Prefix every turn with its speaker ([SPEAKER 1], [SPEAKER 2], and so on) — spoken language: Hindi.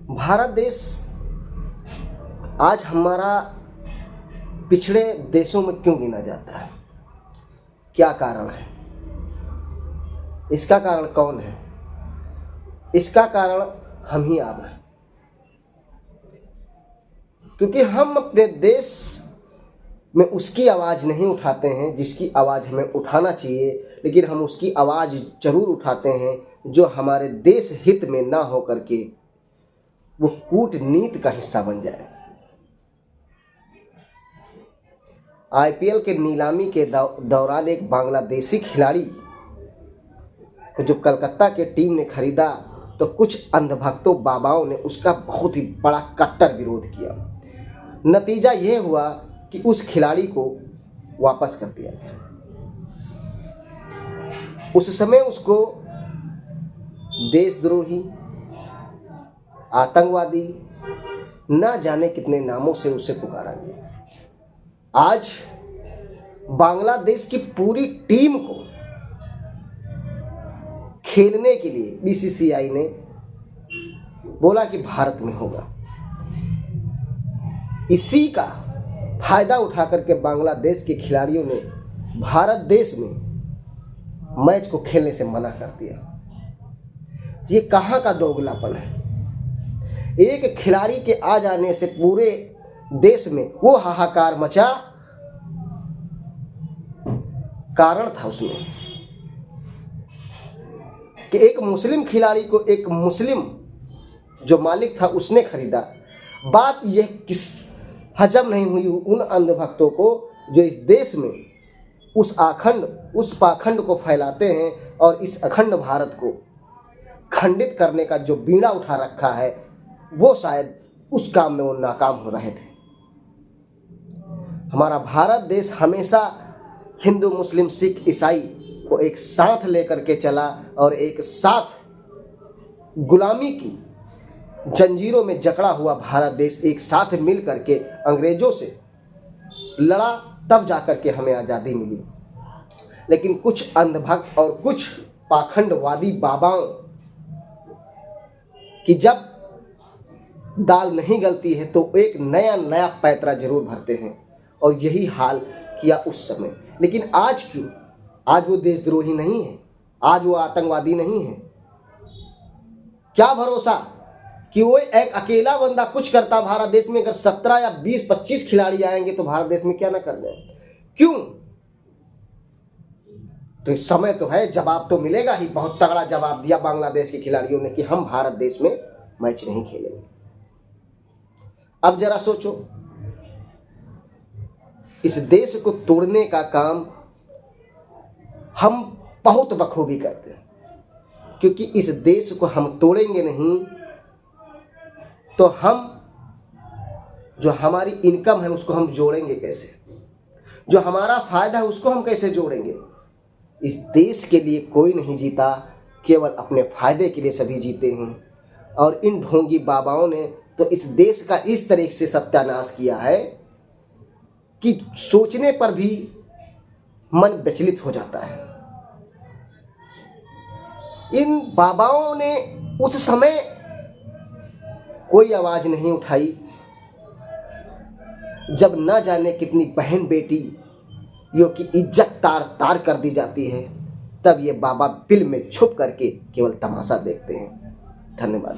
[SPEAKER 1] भारत देश आज हमारा पिछड़े देशों में क्यों गिना जाता है? क्या कारण है? इसका कारण कौन है? इसका कारण हम ही आप हैं, क्योंकि हम अपने देश में उसकी आवाज़ नहीं उठाते हैं जिसकी आवाज़ हमें उठाना चाहिए, लेकिन हम उसकी आवाज़ जरूर उठाते हैं जो हमारे देश हित में ना हो करके वो कूटनीति का हिस्सा बन जाए। आईपीएल के नीलामी के दौरान एक बांग्लादेशी खिलाड़ी को जो कलकत्ता के टीम ने खरीदा, तो कुछ अंधभक्तों बाबाओं ने उसका बहुत ही बड़ा कट्टर विरोध किया। नतीजा यह हुआ कि उस खिलाड़ी को वापस कर दिया गया। उस समय उसको देशद्रोही, आतंकवादी, ना जाने कितने नामों से उसे पुकारा गया। आज बांग्लादेश की पूरी टीम को खेलने के लिए बीसीसीआई ने बोला कि भारत में होगा। इसी का फायदा उठा करके बांग्लादेश के खिलाड़ियों ने भारत देश में मैच को खेलने से मना कर दिया। ये कहाँ का दोगलापन है? एक खिलाड़ी के आ जाने से पूरे देश में वो हाहाकार मचा। कारण था उसमें कि एक मुस्लिम खिलाड़ी को एक मुस्लिम जो मालिक था उसने खरीदा। बात यह किस हजम नहीं हुई उन अंधभक्तों को जो इस देश में उस पाखंड को फैलाते हैं और इस अखंड भारत को खंडित करने का जो बीड़ा उठा रखा है, वो शायद उस काम में वो नाकाम हो रहे थे। हमारा भारत देश हमेशा हिंदू, मुस्लिम, सिख, ईसाई को एक साथ लेकर के चला और एक साथ गुलामी की जंजीरों में जकड़ा हुआ भारत देश एक साथ मिल करके अंग्रेजों से लड़ा, तब जाकर के हमें आज़ादी मिली। लेकिन कुछ अंधभक्त और कुछ पाखंडवादी बाबाओं की जब दाल नहीं गलती है तो एक नया पैतरा जरूर भरते हैं, और यही हाल किया उस समय। लेकिन आज क्यों? आज वो देशद्रोही नहीं है, आज वो आतंकवादी नहीं है। क्या भरोसा कि वो एक अकेला बंदा कुछ करता भारत देश में? अगर 17 या 20-25 खिलाड़ी आएंगे तो भारत देश में क्या ना कर दें? क्यों? तो इस समय तो है, जवाब तो मिलेगा ही। बहुत तगड़ा जवाब दिया बांग्लादेश के खिलाड़ियों ने कि हम भारत देश में मैच नहीं खेलेंगे। अब जरा सोचो, इस देश को तोड़ने का काम हम बहुत बखूबी करते हैं, क्योंकि इस देश को हम तोड़ेंगे नहीं तो हम जो हमारी इनकम है उसको हम जोड़ेंगे कैसे? जो हमारा फायदा है उसको हम कैसे जोड़ेंगे? इस देश के लिए कोई नहीं जीता, केवल अपने फायदे के लिए सभी जीते हैं। और इन ढोंगी बाबाओं ने तो इस देश का इस तरह से सत्यानाश किया है कि सोचने पर भी मन विचलित हो जाता है। इन बाबाओं ने उस समय कोई आवाज नहीं उठाई जब न जाने कितनी बहन बेटियों की इज्जत तार तार कर दी जाती है। तब ये बाबा फिल्म में छुप करके केवल तमाशा देखते हैं। धन्यवाद।